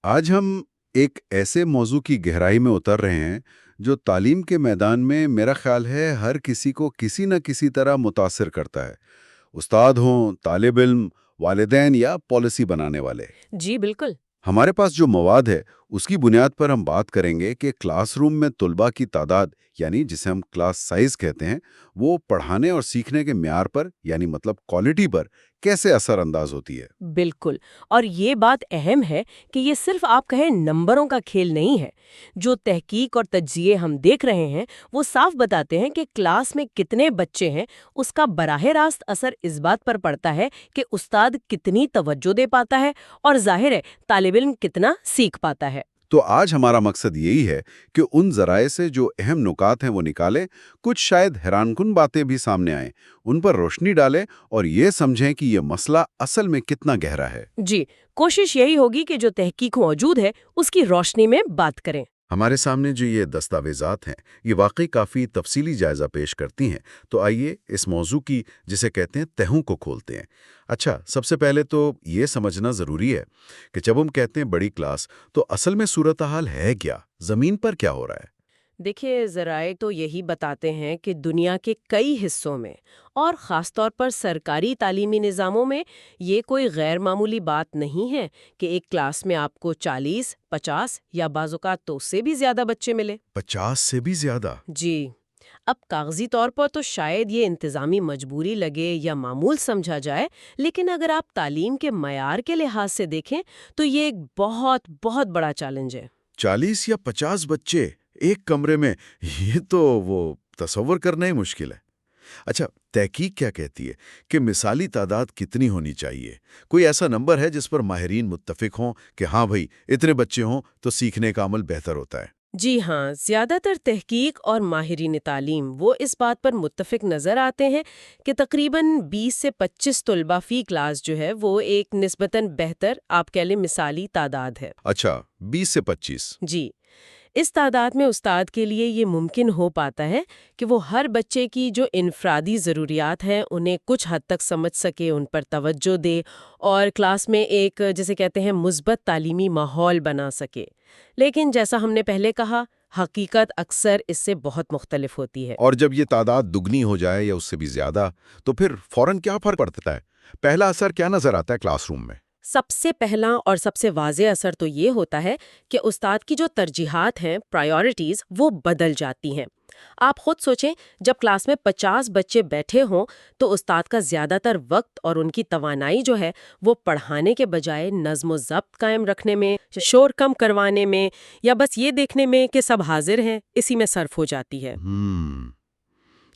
آج ہم ایک ایسے موضوع کی گہرائی میں اتر رہے ہیں جو تعلیم کے میدان میں میرا خیال ہے ہر کسی کو کسی نہ کسی طرح متاثر کرتا ہے۔ استاد ہوں، طالب علم، والدین یا پالیسی بنانے والے۔ جی بالکل۔ ہمارے پاس جو مواد ہے اس کی بنیاد پر ہم بات کریں گے کہ کلاس روم میں طلباء کی تعداد یعنی جسے ہم کلاس سائز کہتے ہیں وہ پڑھانے اور سیکھنے کے معیار پر یعنی مطلب کوالٹی پر کیسے اثر انداز ہوتی ہے۔ بالکل، اور یہ بات اہم ہے کہ یہ صرف آپ کہیں نمبروں کا کھیل نہیں ہے۔ جو تحقیق اور تجزیے ہم دیکھ رہے ہیں وہ صاف بتاتے ہیں کہ کلاس میں کتنے بچے ہیں اس کا براہ راست اثر اس بات پر پڑتا ہے کہ استاد کتنی توجہ دے پاتا ہے اور ظاہر ہے طالب علم کتنا سیکھ پاتا ہے۔ تو آج ہمارا مقصد یہی ہے کہ ان ذرائع سے جو اہم نکات ہیں وہ نکالیں، کچھ شاید حیران کن باتیں بھی سامنے آئیں، ان پر روشنی ڈالیں اور یہ سمجھیں کہ یہ مسئلہ اصل میں کتنا گہرا ہے۔ جی، کوشش یہی ہوگی کہ جو تحقیق موجود ہے اس کی روشنی میں بات کریں۔ ہمارے سامنے جو یہ دستاویزات ہیں یہ واقعی کافی تفصیلی جائزہ پیش کرتی ہیں، تو آئیے اس موضوع کی جسے کہتے ہیں تہوں کو کھولتے ہیں۔ اچھا، سب سے پہلے تو یہ سمجھنا ضروری ہے کہ جب ہم کہتے ہیں بڑی کلاس تو اصل میں صورتحال ہے کیا، زمین پر کیا ہو رہا ہے؟ دیکھیے، ذرائع تو یہی بتاتے ہیں کہ دنیا کے کئی حصوں میں اور خاص طور پر سرکاری تعلیمی نظاموں میں یہ کوئی غیر معمولی بات نہیں ہے کہ ایک کلاس میں آپ کو 40، 50 یا بعض اوقات تو اس سے بھی زیادہ بچے ملے۔ 50 سے بھی زیادہ؟ جی، اب کاغذی طور پر تو شاید یہ انتظامی مجبوری لگے یا معمول سمجھا جائے، لیکن اگر آپ تعلیم کے معیار کے لحاظ سے دیکھیں تو یہ ایک بہت بہت بڑا چیلنج ہے۔ 40 یا 50 بچے ایک کمرے میں، یہ تو وہ تصور کرنا ہی مشکل ہے۔ اچھا، تحقیق کیا کہتی ہے کہ مثالی تعداد کتنی ہونی چاہیے؟ کوئی ایسا نمبر ہے جس پر ماہرین متفق ہوں کہ ہاں بھائی اتنے بچے ہوں تو سیکھنے کا عمل بہتر ہوتا ہے؟ جی ہاں، زیادہ تر تحقیق اور ماہرین تعلیم وہ اس بات پر متفق نظر آتے ہیں کہ تقریباً 20 سے 25 طلبہ فی کلاس جو ہے وہ ایک نسبتاً بہتر، آپ کہہ لیں، مثالی تعداد ہے۔ اچھا، 20 سے 25؟ جی، اس تعداد میں استاد کے لیے یہ ممکن ہو پاتا ہے کہ وہ ہر بچے کی جو انفرادی ضروریات ہیں انہیں کچھ حد تک سمجھ سکے، ان پر توجہ دے اور کلاس میں ایک جسے کہتے ہیں مثبت تعلیمی ماحول بنا سکے۔ لیکن جیسا ہم نے پہلے کہا، حقیقت اکثر اس سے بہت مختلف ہوتی ہے۔ اور جب یہ تعداد دگنی ہو جائے یا اس سے بھی زیادہ تو پھر فوراً کیا فرق پڑتا ہے؟ پہلا اثر کیا نظر آتا ہے کلاس روم میں؟ سب سے پہلا اور سب سے واضح اثر تو یہ ہوتا ہے کہ استاد کی جو ترجیحات ہیں، پرائیورٹیز، وہ بدل جاتی ہیں۔ آپ خود سوچیں، جب کلاس میں 50 بچے بیٹھے ہوں تو استاد کا زیادہ تر وقت اور ان کی توانائی جو ہے وہ پڑھانے کے بجائے نظم و ضبط قائم رکھنے میں، شور کم کروانے میں یا بس یہ دیکھنے میں کہ سب حاضر ہیں، اسی میں صرف ہو جاتی ہے۔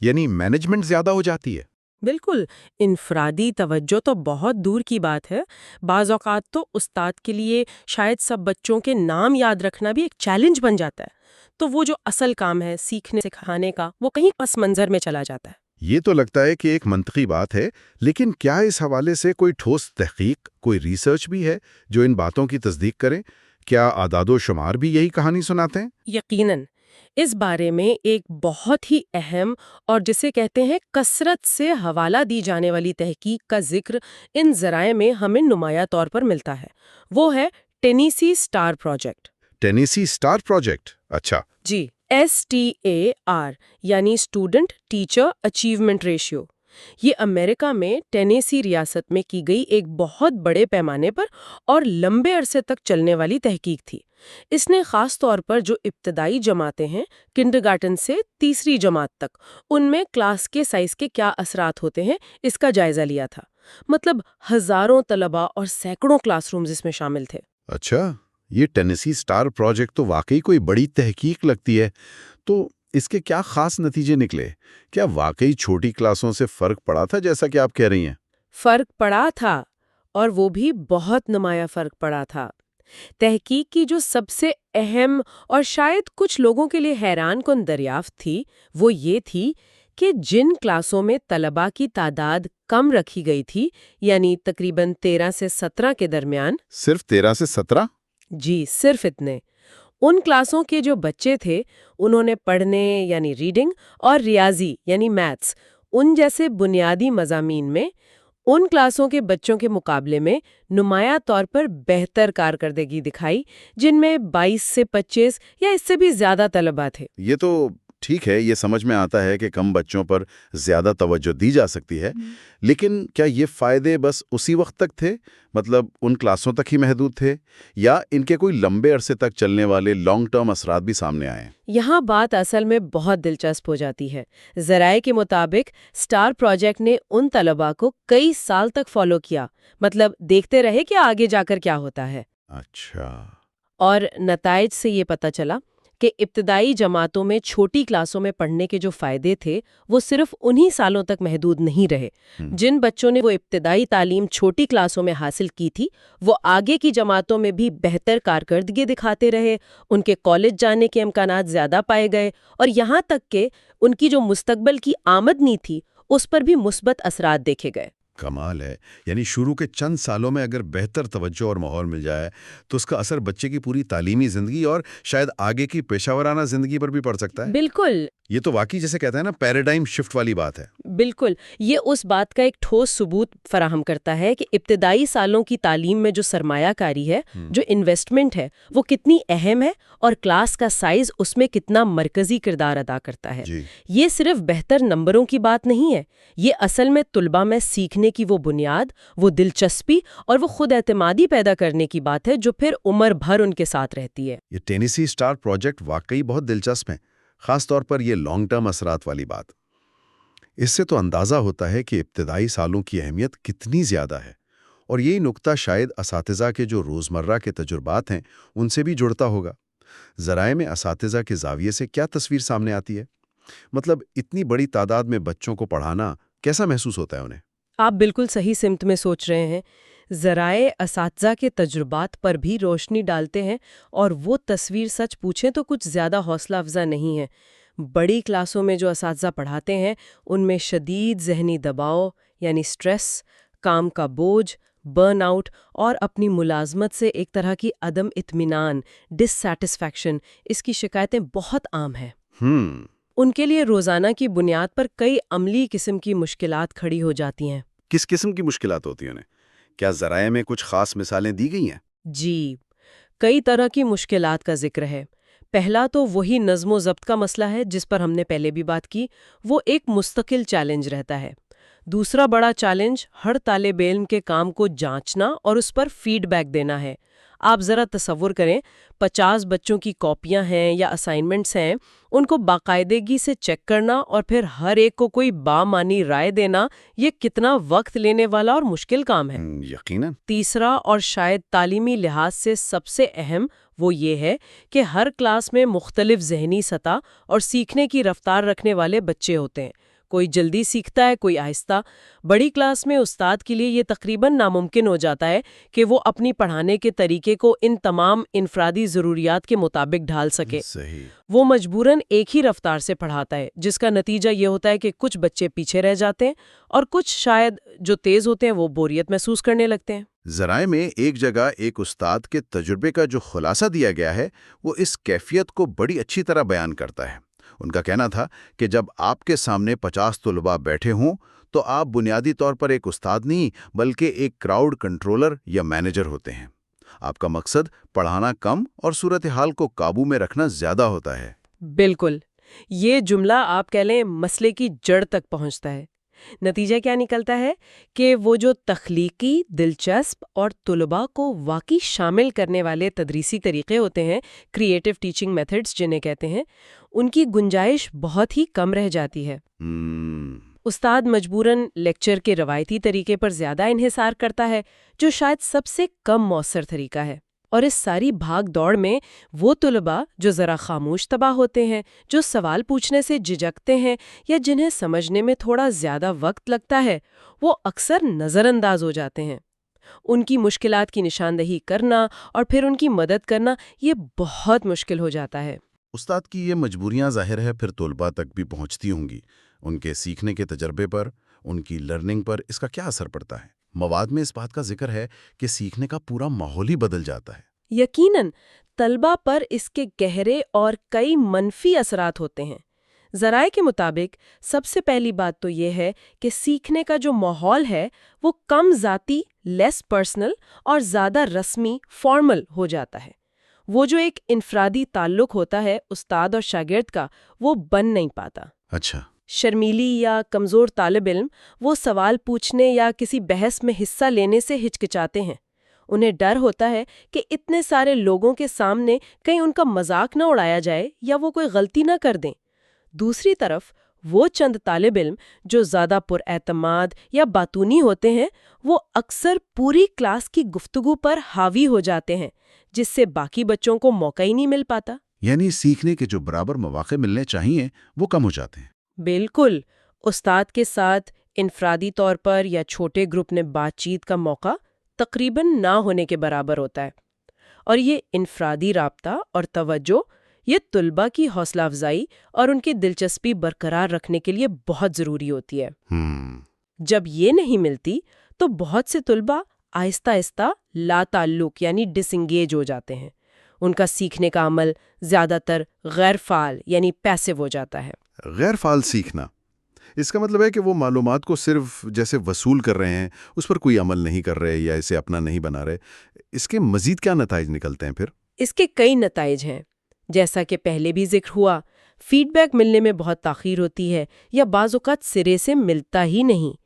یعنی مینجمنٹ زیادہ ہو جاتی ہے؟ بالکل، انفرادی توجہ تو بہت دور کی بات ہے۔ بعض اوقات تو استاد کے لیے شاید سب بچوں کے نام یاد رکھنا بھی ایک چیلنج بن جاتا ہے، تو وہ جو اصل کام ہے سیکھنے سکھانے کا وہ کہیں پس منظر میں چلا جاتا ہے۔ یہ تو لگتا ہے کہ ایک منطقی بات ہے، لیکن کیا اس حوالے سے کوئی ٹھوس تحقیق، کوئی ریسرچ بھی ہے جو ان باتوں کی تصدیق کرے؟ کیا اعداد و شمار بھی یہی کہانی سناتے ہیں؟ یقیناً، اس بارے میں ایک بہت ہی اہم اور جسے کہتے ہیں کثرت سے حوالہ دی جانے والی تحقیق کا ذکر ان ذرائع میں ہمیں نمایاں طور پر ملتا ہے۔ وہ ہے Tennessee star project. Tennessee star project? اچھا۔ جی، STAR یعنی اسٹوڈنٹ ٹیچر اچیومنٹ ریشیو۔ یہ امریکہ میں ٹینیسی ریاست میں کی گئی ایک بہت بڑے پیمانے پر اور لمبے عرصے تک چلنے والی تحقیق تھی۔ اس نے خاص طور پر جو ابتدائی جماعتیں ہیں، کنڈرگارٹن سے تیسری جماعت تک، ان میں کلاس کے سائز کے کیا اثرات ہوتے ہیں اس کا جائزہ لیا تھا۔ مطلب ہزاروں طلباء اور سینکڑوں کلاس رومز اس میں شامل تھے۔ اچھا، یہ ٹینیسی اسٹار پروجیکٹ تو واقعی کوئی بڑی تحقیق لگتی ہے۔ تو اس کے کیا خاص نتیجے نکلے؟ کیا واقعی چھوٹی کلاسوں سے فرق پڑا تھا جیسا کہ آپ کہہ رہی ہیں؟ فرق پڑا تھا، اور وہ بھی بہت نمایاں فرق پڑا تھا۔ تحقیق کی جو سب سے اہم اور شاید کچھ لوگوں کے لیے حیران کن دریافت تھی وہ یہ تھی کہ جن کلاسوں میں طلباء کی تعداد کم رکھی گئی تھی، یعنی تقریباً 13 سے 17 کے درمیان۔ صرف 13 سے 17؟ جی، صرف اتنے۔ ان کلاسوں کے جو بچے تھے انہوں نے پڑھنے یعنی ریڈنگ اور ریاضی یعنی میتھس، ان جیسے بنیادی مضامین میں ان کلاسوں کے بچوں کے مقابلے میں نمایاں طور پر بہتر کارکردگی دکھائی جن میں 22 سے 25 یا اس سے بھی زیادہ طلباء تھے۔ یہ تو ٹھیک ہے، یہ سمجھ میں آتا ہے کہ کم بچوں پر زیادہ توجہ دی جا سکتی ہے، لیکن کیا یہ فائدے بس اسی وقت تک تھے؟ مطلب ان کلاسوں تک ہی محدود تھے یا ان کے کوئی لمبے عرصے تک چلنے والے لانگ ٹرم اثرات بھی سامنے آئے؟ یہاں بات اصل میں بہت دلچسپ ہو جاتی ہے۔ ذرائع کے مطابق اسٹار پروجیکٹ نے ان طلباء کو کئی سال تک فالو کیا، مطلب دیکھتے رہے کہ آگے جا کر کیا ہوتا ہے۔ اچھا۔ اور نتائج سے یہ پتہ چلا کہ ابتدائی جماعتوں میں چھوٹی کلاسوں میں پڑھنے کے جو فائدے تھے وہ صرف انہی سالوں تک محدود نہیں رہے۔ جن بچوں نے وہ ابتدائی تعلیم چھوٹی کلاسوں میں حاصل کی تھی وہ آگے کی جماعتوں میں بھی بہتر کارکردگی دکھاتے رہے، ان کے کالج جانے کے امکانات زیادہ پائے گئے اور یہاں تک کہ ان کی جو مستقبل کی آمدنی تھی اس پر بھی مثبت اثرات دیکھے گئے۔ کمال ہے، یعنی شروع کے چند سالوں میں اگر بہتر توجہ اور ماحول مل جائے تو اس کا اثر بچے کی پوری تعلیمی زندگی اور شاید آگے کی پیشہ ورانہ زندگی پر بھی پڑ سکتا ہے۔ بالکل، یہ تو واقعی جیسے کہتے ہیں نا پیراڈائم شفٹ والی بات ہے۔ بالکل، یہ اس بات کا ایک ٹھوس ثبوت فراہم کرتا ہے کہ ابتدائی سالوں کی تعلیم میں جو سرمایہ کاری ہے، جو انویسٹمنٹ ہے، وہ کتنی اہم ہے اور کلاس کا سائز اس میں کتنا مرکزی کردار ادا کرتا ہے۔ یہ صرف بہتر نمبروں کی بات نہیں ہے، یہ اصل میں طلباء میں سیکھنے کی وہ بنیاد، وہ دلچسپی اور وہ خود اعتمادی پیدا کرنے کی بات ہے جو پھر عمر بھر ان کے ساتھ رہتی ہے۔ یہ ٹینیسی اسٹار پروجیکٹ واقعی بہت دلچسپ ہے، خاص طور پر یہ لانگ ٹرم اثرات والی بات۔ اس سے تو اندازہ ہوتا ہے کہ ابتدائی سالوں کی اہمیت کتنی زیادہ ہے، اور یہی نکتہ شاید اساتذہ کے جو روزمرہ کے تجربات ہیں ان سے بھی جڑتا ہوگا۔ ذرائع میں اساتذہ کے زاویے سے کیا تصویر سامنے آتی ہے؟ مطلب اتنی بڑی تعداد میں بچوں کو پڑھانا کیسا محسوس ہوتا ہے انہیں؟ آپ بالکل صحیح سمت میں سوچ رہے ہیں۔ ذرائع اساتذہ کے تجربات پر بھی روشنی ڈالتے ہیں اور وہ تصویر سچ پوچھیں تو کچھ زیادہ حوصلہ افزا نہیں ہے۔ بڑی کلاسوں میں جو اساتذہ پڑھاتے ہیں ان میں شدید ذہنی دباؤ یعنی سٹریس، کام کا بوجھ، برن آؤٹ اور اپنی ملازمت سے ایک طرح کی عدم اطمینان، ڈس سیٹسفیکشن، اس کی شکایتیں بہت عام ہیں۔ ان کے لیے روزانہ کی بنیاد پر کئی عملی قسم کی مشکلات کھڑی ہو جاتی ہیں۔ کس قسم کی مشکلات ہوتی ہیں انہیں؟ کیا ذرائع میں کچھ خاص مثالیں دی گئی ہیں؟ جی، کئی طرح کی مشکلات کا ذکر ہے۔ پہلا تو وہی نظم و ضبط کا مسئلہ ہے جس پر ہم نے پہلے بھی بات کی، وہ ایک مستقل چیلنج رہتا ہے۔ دوسرا بڑا چیلنج ہر طالب علم کے کام کو جانچنا اور اس پر فیڈ بیک دینا ہے۔ آپ ذرا تصور کریں، 50 بچوں کی کاپیاں ہیں یا اسائنمنٹس ہیں، ان کو باقاعدگی سے چیک کرنا اور پھر ہر ایک کو کوئی بامعنی رائے دینا، یہ کتنا وقت لینے والا اور مشکل کام ہے۔ یقیناً۔ تیسرا اور شاید تعلیمی لحاظ سے سب سے اہم وہ یہ ہے کہ ہر کلاس میں مختلف ذہنی سطح اور سیکھنے کی رفتار رکھنے والے بچے ہوتے ہیں۔ کوئی جلدی سیکھتا ہے، کوئی آہستہ۔ بڑی کلاس میں استاد کے لیے یہ تقریباً ناممکن ہو جاتا ہے کہ وہ اپنی پڑھانے کے طریقے کو ان تمام انفرادی ضروریات کے مطابق ڈھال سکے۔ صحیح۔ وہ مجبوراً ایک ہی رفتار سے پڑھاتا ہے، جس کا نتیجہ یہ ہوتا ہے کہ کچھ بچے پیچھے رہ جاتے ہیں اور کچھ شاید جو تیز ہوتے ہیں وہ بوریت محسوس کرنے لگتے ہیں۔ ذرائع میں ایک جگہ ایک استاد کے تجربے کا جو خلاصہ دیا گیا ہے وہ اس کیفیت کو بڑی اچھی طرح بیان کرتا ہے۔ ان کا کہنا تھا کہ جب آپ کے سامنے 50 طلباء بیٹھے ہوں تو آپ بنیادی طور پر ایک استاد نہیں بلکہ ایک کراؤڈ کنٹرولر یا مینیجر ہوتے ہیں۔ آپ کا مقصد پڑھانا کم اور صورتحال کو قابو میں رکھنا زیادہ ہوتا ہے۔ بالکل، یہ جملہ آپ کہہ لیں مسئلے کی جڑ تک پہنچتا ہے۔ نتیجہ کیا نکلتا ہے کہ وہ جو تخلیقی، دلچسپ اور طلباء کو واقعی شامل کرنے والے تدریسی طریقے ہوتے ہیں، کریٹیو ٹیچنگ میتھڈز جنہیں کہتے ہیں، ان کی گنجائش بہت ہی کم رہ جاتی ہے۔ استاد مجبوراً لیکچر کے روایتی طریقے پر زیادہ انحصار کرتا ہے، جو شاید سب سے کم مؤثر طریقہ ہے۔ اور اس ساری بھاگ دوڑ میں وہ طلباء جو ذرا خاموش طبع ہوتے ہیں، جو سوال پوچھنے سے جھجکتے ہیں یا جنہیں سمجھنے میں تھوڑا زیادہ وقت لگتا ہے، وہ اکثر نظر انداز ہو جاتے ہیں۔ ان کی مشکلات کی نشاندہی کرنا اور پھر ان کی مدد کرنا یہ بہت مشکل ہو جاتا ہے۔ استاد کی یہ مجبوریاں ظاہر ہے پھر طلباء تک بھی پہنچتی ہوں گی۔ ان کے سیکھنے کے تجربے پر، ان کی لرننگ پر اس کا کیا اثر پڑتا ہے؟ مواد میں اس بات کا ذکر ہے کہ سیکھنے کا پورا ماحول ہی بدل جاتا ہے۔ یقیناً طلباء پر اس کے گہرے اور کئی منفی اثرات ہوتے ہیں۔ ذرائع کے مطابق سب سے پہلی بات تو یہ ہے کہ سیکھنے کا جو ماحول ہے وہ کم ذاتی، لیس پرسنل اور زیادہ رسمی، فارمل ہو جاتا ہے۔ وہ جو ایک انفرادی تعلق ہوتا ہے استاد اور شاگرد کا، وہ بن نہیں پاتا۔ اچھا۔ شرمیلی یا کمزور طالب علم وہ سوال پوچھنے یا کسی بحث میں حصہ لینے سے ہچکچاتے ہیں۔ انہیں ڈر ہوتا ہے کہ اتنے سارے لوگوں کے سامنے کہیں ان کا مذاق نہ اڑایا جائے یا وہ کوئی غلطی نہ کر دیں۔ دوسری طرف وہ چند طالب علم جو زیادہ پر اعتماد یا باتونی ہوتے ہیں، وہ اکثر پوری کلاس کی گفتگو پر حاوی ہو جاتے ہیں، جس سے باقی بچوں کو موقع ہی نہیں مل پاتا۔ یعنی سیکھنے کے جو برابر مواقع ملنے چاہیے وہ کم ہو جاتے ہیں۔ بالکل، استاد کے ساتھ انفرادی طور پر یا چھوٹے گروپ میں بات چیت کا موقع تقریباً نہ ہونے کے برابر ہوتا ہے، اور یہ انفرادی رابطہ اور توجہ یہ طلباء کی حوصلہ افزائی اور ان کی دلچسپی برقرار رکھنے کے لیے بہت ضروری ہوتی ہے۔ جب یہ نہیں ملتی تو بہت سے طلباء آہستہ آہستہ لا تعلق یعنی ڈس انگیج ہو جاتے ہیں۔ ان کا سیکھنے کا عمل زیادہ تر غیر فعال یعنی پیسو ہو جاتا ہے۔ غیر فعال سیکھنا، اس کا مطلب ہے کہ وہ معلومات کو صرف جیسے وصول کر رہے ہیں، اس پر کوئی عمل نہیں کر رہے یا اسے اپنا نہیں بنا رہے۔ اس کے مزید کیا نتائج نکلتے ہیں پھر؟ اس کے کئی نتائج ہیں، جیسا کہ پہلے بھی ذکر ہوا۔ فیڈ بیک ملنے میں بہت تاخیر ہوتی ہے یا بعض اوقات سرے سے ملتا ہی نہیں۔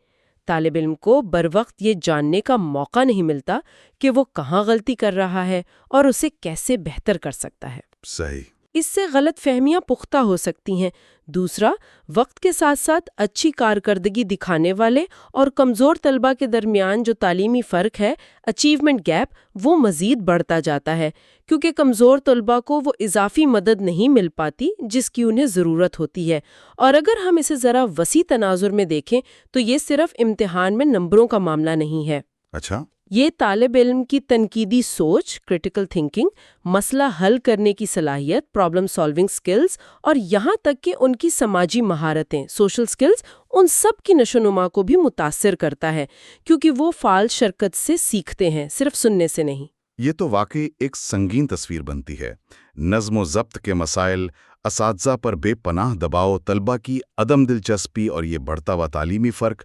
طالب علم کو بروقت یہ جاننے کا موقع نہیں ملتا کہ وہ کہاں غلطی کر رہا ہے اور اسے کیسے بہتر کر سکتا ہے۔ صحیح۔ اس سے غلط فہمیاں پختہ ہو سکتی ہیں۔ دوسرا، وقت کے ساتھ ساتھ اچھی کارکردگی دکھانے والے اور کمزور طلباء کے درمیان جو تعلیمی فرق ہے، اچیومنٹ گیپ، وہ مزید بڑھتا جاتا ہے، کیونکہ کمزور طلباء کو وہ اضافی مدد نہیں مل پاتی جس کی انہیں ضرورت ہوتی ہے۔ اور اگر ہم اسے ذرا وسیع تناظر میں دیکھیں تو یہ صرف امتحان میں نمبروں کا معاملہ نہیں ہے۔ اچھا۔ یہ طالب علم کی تنقیدی سوچ، کرٹیکل تھنکنگ، مسئلہ حل کرنے کی صلاحیت، پرابلم سالونگ سکلز، اور یہاں تک کہ ان کی سماجی مہارتیں، سوشل سکلز، ان سب کی نشوونما کو بھی متاثر کرتا ہے، کیونکہ وہ فعال شرکت سے سیکھتے ہیں، صرف سننے سے نہیں۔ یہ تو واقعی ایک سنگین تصویر بنتی ہے۔ نظم و ضبط کے مسائل، اساتذہ پر بے پناہ دباؤ، طلبہ کی عدم دلچسپی اور یہ بڑھتا ہوا تعلیمی فرق،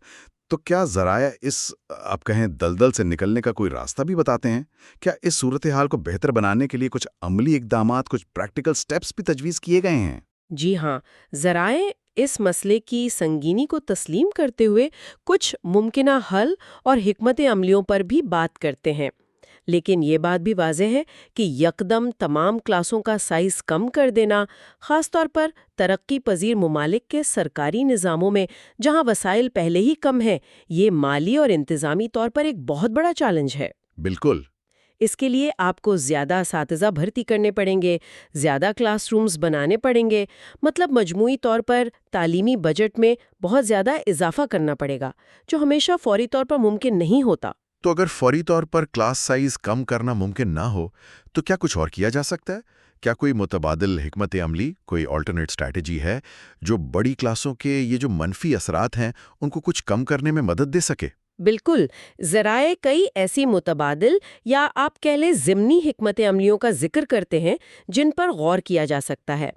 تو کیا ذرائع اس آپ کہیں دلدل سے نکلنے کا کوئی راستہ بھی بتاتے ہیں؟ کیا اس صورتحال کو بہتر بنانے کے لیے کچھ عملی اقدامات، کچھ پریکٹیکل سٹیپس بھی تجویز کیے گئے ہیں؟ جی ہاں، ذرائع اس مسئلے کی سنگینی کو تسلیم کرتے ہوئے کچھ ممکنہ حل اور حکمت عملیوں پر بھی بات کرتے ہیں، لیکن یہ بات بھی واضح ہے کہ یکدم تمام کلاسوں کا سائز کم کر دینا، خاص طور پر ترقی پذیر ممالک کے سرکاری نظاموں میں جہاں وسائل پہلے ہی کم ہیں، یہ مالی اور انتظامی طور پر ایک بہت بڑا چیلنج ہے۔ بالکل۔ اس کے لیے آپ کو زیادہ اساتذہ بھرتی کرنے پڑیں گے، زیادہ کلاس رومز بنانے پڑیں گے، مطلب مجموعی طور پر تعلیمی بجٹ میں بہت زیادہ اضافہ کرنا پڑے گا، جو ہمیشہ فوری طور پر ممکن نہیں ہوتا۔ تو اگر فوری طور پر کلاس سائز کم کرنا ممکن نہ ہو تو کیا کچھ اور کیا جا سکتا ہے؟ کیا کوئی متبادل حکمت عملی، کوئی آلٹرنیٹ اسٹریٹجی ہے جو بڑی کلاسوں کے یہ جو منفی اثرات ہیں ان کو کچھ کم کرنے میں مدد دے سکے؟ بالکل، ذرائع کئی ایسی متبادل یا آپ کہہ لیں ضمنی حکمت عملیوں کا ذکر کرتے ہیں جن پر غور کیا جا سکتا ہے۔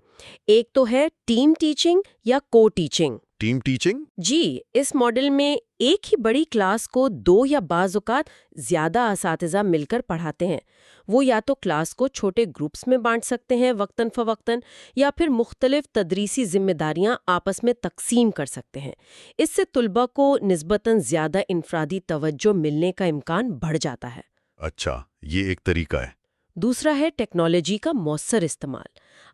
ایک تو ہے ٹیم ٹیچنگ یا کو ٹیچنگ۔ Team teaching? جی، اس ماڈل میں ایک ہی بڑی کلاس کو 2 یا بعض اوقات زیادہ اساتذہ مل کر پڑھاتے ہیں۔ وہ یا تو کلاس کو چھوٹے گروپس میں بانٹ سکتے ہیں وقتاً فوقتاً، یا پھر مختلف تدریسی ذمہ داریاں آپس میں تقسیم کر سکتے ہیں۔ اس سے طلباء کو نسبتاً زیادہ انفرادی توجہ ملنے کا امکان بڑھ جاتا ہے۔ اچھا، یہ ایک طریقہ ہے۔ دوسرا ہے ٹیکنالوجی کا مؤثر استعمال۔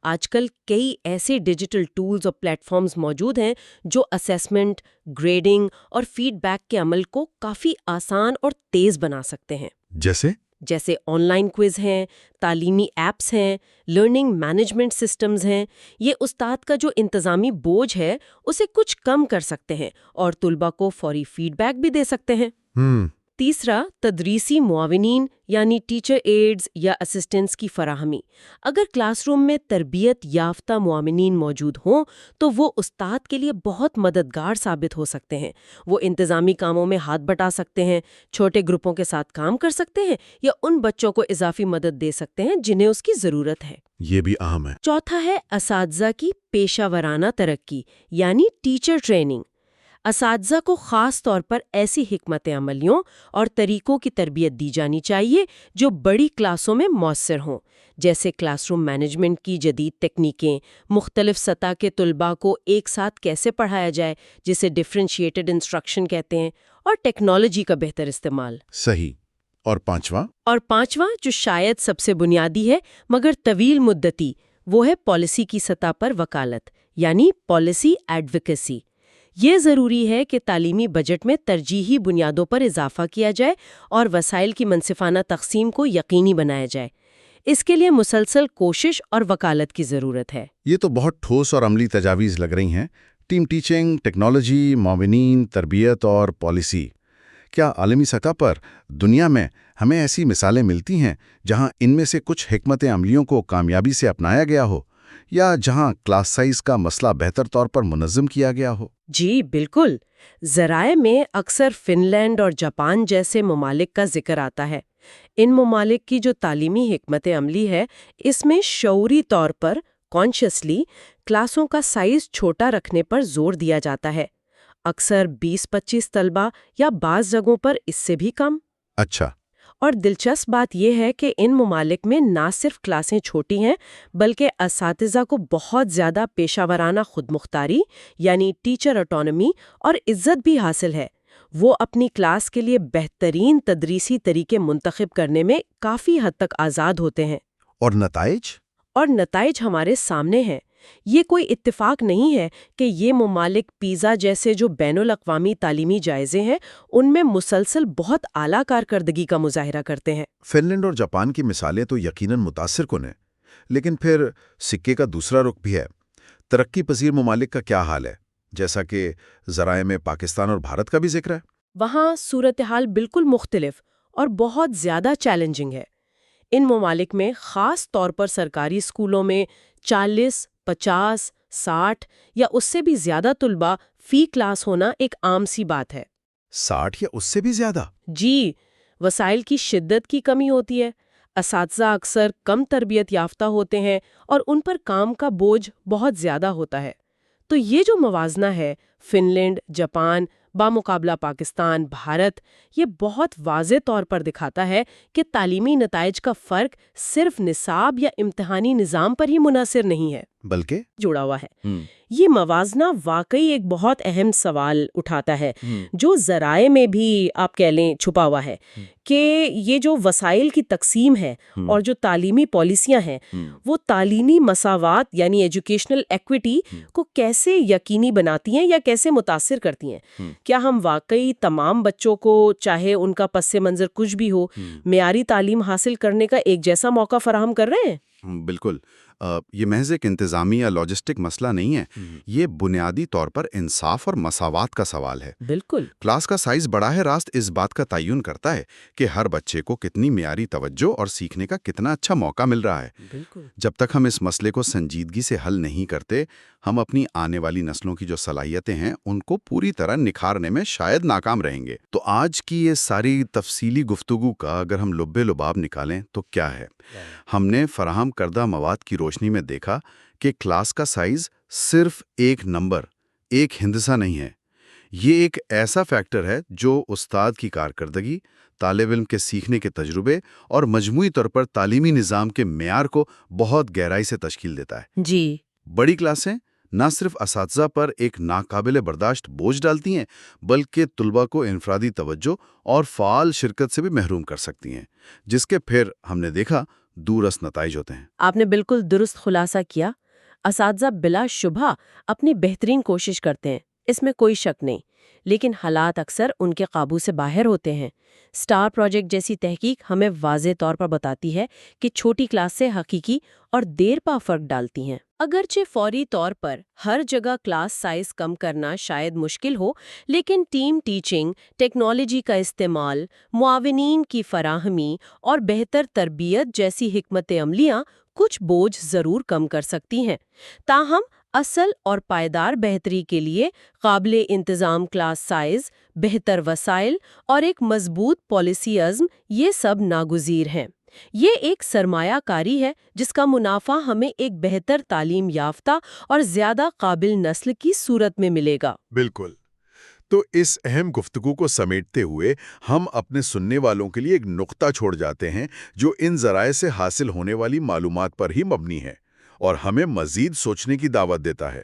آج کل کئی ایسے ڈیجیٹل ٹولز اور پلیٹ فارمز موجود ہیں جو اسیسمنٹ، گریڈنگ اور فیڈ بیک کے عمل کو کافی آسان اور تیز بنا سکتے ہیں۔ جیسے آن لائن کوئز ہیں، تعلیمی ایپس ہیں، لرننگ مینجمنٹ سسٹمز ہیں۔ یہ استاد کا جو انتظامی بوجھ ہے اسے کچھ کم کر سکتے ہیں اور طلباء کو فوری فیڈ بیک بھی دے سکتے ہیں۔ تیسرا، تدریسی معاونین یعنی ٹیچر ایڈز یا اسسٹنٹس کی فراہمی۔ اگر کلاس روم میں تربیت یافتہ معاونین موجود ہوں تو وہ استاد کے لیے بہت مددگار ثابت ہو سکتے ہیں۔ وہ انتظامی کاموں میں ہاتھ بٹا سکتے ہیں، چھوٹے گروپوں کے ساتھ کام کر سکتے ہیں یا ان بچوں کو اضافی مدد دے سکتے ہیں جنہیں اس کی ضرورت ہے۔ یہ بھی اہم ہے۔ چوتھا ہے اساتذہ کی پیشہ ورانہ ترقی یعنی ٹیچر ٹریننگ۔ اساتذہ کو خاص طور پر ایسی حکمت عملیوں اور طریقوں کی تربیت دی جانی چاہیے جو بڑی کلاسوں میں مؤثر ہوں، جیسے کلاس روم مینجمنٹ کی جدید تکنیکیں، مختلف سطح کے طلباء کو ایک ساتھ کیسے پڑھایا جائے جسے ڈفرینشیٹڈ انسٹرکشن کہتے ہیں، اور ٹیکنالوجی کا بہتر استعمال۔ صحیح۔ اور پانچواں جو شاید سب سے بنیادی ہے مگر طویل مدتی، وہ ہے پالیسی کی سطح پر وکالت یعنی پالیسی ایڈوکیسی۔ یہ ضروری ہے کہ تعلیمی بجٹ میں ترجیحی بنیادوں پر اضافہ کیا جائے اور وسائل کی منصفانہ تقسیم کو یقینی بنایا جائے۔ اس کے لیے مسلسل کوشش اور وکالت کی ضرورت ہے۔ یہ تو بہت ٹھوس اور عملی تجاویز لگ رہی ہیں۔ ٹیم ٹیچنگ، ٹیکنالوجی، معاونین، تربیت اور پالیسی۔ کیا عالمی سطح پر دنیا میں ہمیں ایسی مثالیں ملتی ہیں جہاں ان میں سے کچھ حکمت عملیوں کو کامیابی سے اپنایا گیا ہو، یا جہاں کلاس سائز کا مسئلہ بہتر طور پر منظم کیا گیا ہو؟ جی بالکل۔ ذرائع میں اکثر فن لینڈ اور جاپان جیسے ممالک کا ذکر آتا ہے۔ ان ممالک کی جو تعلیمی حکمت عملی ہے، اس میں شعوری طور پر کانشیسلی کلاسوں کا سائز چھوٹا رکھنے پر زور دیا جاتا ہے، اکثر 20-25 طلبہ یا بعض جگہوں پر اس سے بھی کم۔ اچھا۔ اور دلچسپ بات یہ ہے کہ ان ممالک میں نہ صرف کلاسیں چھوٹی ہیں بلکہ اساتذہ کو بہت زیادہ پیشہ ورانہ خود مختاری یعنی ٹیچر آٹونومی اور عزت بھی حاصل ہے۔ وہ اپنی کلاس کے لیے بہترین تدریسی طریقے منتخب کرنے میں کافی حد تک آزاد ہوتے ہیں۔ اور نتائج؟ اور نتائج ہمارے سامنے ہیں۔ یہ کوئی اتفاق نہیں ہے کہ یہ ممالک پیزا جیسے جو بین الاقوامی تعلیمی جائزے ہیں ان میں مسلسل بہت اعلیٰ کارکردگی کا مظاہرہ کرتے ہیں۔ فن لینڈ اور جاپان کی مثالیں تو یقیناً متاثر کن ہیں، لیکن پھر سکے کا دوسرا رخ بھی ہے۔ ترقی پذیر ممالک کا کیا حال ہے؟ جیسا کہ ذرائع میں پاکستان اور بھارت کا بھی ذکر ہے۔ وہاں صورتحال بالکل مختلف اور بہت زیادہ چیلنجنگ ہے۔ ان ممالک میں خاص طور پر سرکاری اسکولوں میں 40، 50، 60 یا اس سے بھی زیادہ طلباء فی کلاس ہونا ایک عام سی بات ہے۔ 60 یا اس سے بھی زیادہ؟ جی، وسائل کی شدت کی کمی ہوتی ہے، اساتذہ اکثر کم تربیت یافتہ ہوتے ہیں اور ان پر کام کا بوجھ بہت زیادہ ہوتا ہے۔ تو یہ جو موازنہ ہے، فن لینڈ، جاپان بامقابلہ پاکستان، بھارت، یہ بہت واضح طور پر دکھاتا ہے کہ تعلیمی نتائج کا فرق صرف نصاب یا امتحانی نظام پر ہی منحصر نہیں ہے بلکہ جڑا ہوا ہے۔ یہ موازنہ واقعی ایک بہت اہم سوال اٹھاتا ہے جو ذرائع میں بھی آپ کہہ لیں چھپا ہوا ہے، کہ یہ جو وسائل کی تقسیم ہے اور جو تعلیمی پالیسیاں ہیں وہ تعلیمی مساوات یعنی ایجوکیشنل ایکویٹی کو کیسے یقینی بناتی ہیں یا کیسے متاثر کرتی ہیں۔ کیا ہم واقعی تمام بچوں کو، چاہے ان کا پس منظر کچھ بھی ہو، معیاری تعلیم حاصل کرنے کا ایک جیسا موقع فراہم کر رہے ہیں؟ بالکل۔ یہ محض ایک انتظامی یا لاجسٹک مسئلہ نہیں ہے، یہ بنیادی طور پر انصاف اور مساوات کا سوال ہے۔ بالکل۔ کلاس کا سائز براہ راست اس بات کا تعین کرتا ہے کہ ہر بچے کو کتنی معیاری توجہ اور سیکھنے کا کتنا اچھا موقع مل رہا ہے۔ بالکل۔ جب تک ہم اس مسئلے کو سنجیدگی سے حل نہیں کرتے، ہم اپنی آنے والی نسلوں کی جو صلاحیتیں ہیں ان کو پوری طرح نکھارنے میں شاید ناکام رہیں گے۔ تو آج کی یہ ساری تفصیلی گفتگو کا اگر ہم لب لباب نکالیں تو کیا ہے؟ ہم نے فراہم کردہ مواد کی روشنی میں دیکھا کہ کلاس کا سائز صرف ایک نمبر، ایک ہندسہ نہیں ہے۔ یہ ایک ایسا فیکٹر ہے جو استاد کی کارکردگی، طالب علم کے سیکھنے کے تجربے اور مجموعی طور پر تعلیمی نظام کے معیار کو بہت گہرائی سے تشکیل دیتا ہے۔ جی۔ بڑی کلاسیں نہ صرف اساتذہ پر ایک ناقابل برداشت بوجھ ڈالتی ہیں بلکہ طلباء کو انفرادی توجہ اور فعال شرکت سے بھی محروم کر سکتی ہیں، جس کے پھر ہم نے دیکھا دورس نتائج ہوتے ہیں۔ آپ نے بالکل درست خلاصہ کیا۔ اساتذہ بلا شبہ اپنی بہترین کوشش کرتے ہیں، اس میں کوئی شک نہیں، لیکن حالات اکثر ان کے قابو سے باہر ہوتے ہیں۔ اسٹار پروجیکٹ جیسی تحقیق ہمیں واضح طور پر بتاتی ہے کہ چھوٹی کلاس سے حقیقی اور دیر پا فرق ڈالتی ہیں۔ اگرچہ فوری طور پر ہر جگہ کلاس سائز کم کرنا شاید مشکل ہو، لیکن ٹیم ٹیچنگ، ٹیکنالوجی کا استعمال، معاونین کی فراہمی اور بہتر تربیت جیسی حکمت عملیاں کچھ بوجھ ضرور کم کر سکتی ہیں۔ تاہم اصل اور پائیدار بہتری کے لیے قابل انتظام کلاس سائز، بہتر وسائل اور ایک مضبوط پالیسی عزم یہ سب ناگزیر ہیں۔ یہ ایک سرمایہ کاری ہے جس کا منافع ہمیں ایک بہتر تعلیم یافتہ اور زیادہ قابل نسل کی صورت میں ملے گا۔ بالکل۔ تو اس اہم گفتگو کو سمیٹتے ہوئے ہم اپنے سننے والوں کے لیے ایک نقطہ چھوڑ جاتے ہیں جو ان ذرائع سے حاصل ہونے والی معلومات پر ہی مبنی ہے اور ہمیں مزید سوچنے کی دعوت دیتا ہے۔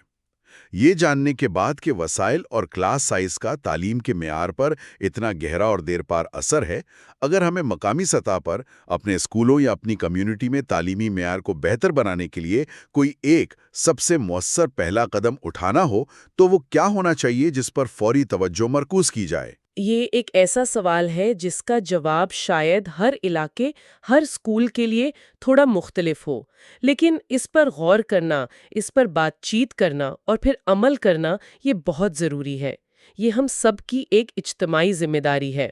یہ جاننے کے بعد کہ وسائل اور کلاس سائز کا تعلیم کے معیار پر اتنا گہرا اور دیر پار اثر ہے، اگر ہمیں مقامی سطح پر اپنے اسکولوں یا اپنی کمیونٹی میں تعلیمی معیار کو بہتر بنانے کے لیے کوئی ایک سب سے مؤثر پہلا قدم اٹھانا ہو تو وہ کیا ہونا چاہیے جس پر فوری توجہ مرکوز کی جائے؟ یہ ایک ایسا سوال ہے جس کا جواب شاید ہر علاقے، ہر اسکول کے لیے تھوڑا مختلف ہو، لیکن اس پر غور کرنا، اس پر بات چیت کرنا اور پھر عمل کرنا یہ بہت ضروری ہے۔ یہ ہم سب کی ایک اجتماعی ذمہ داری ہے۔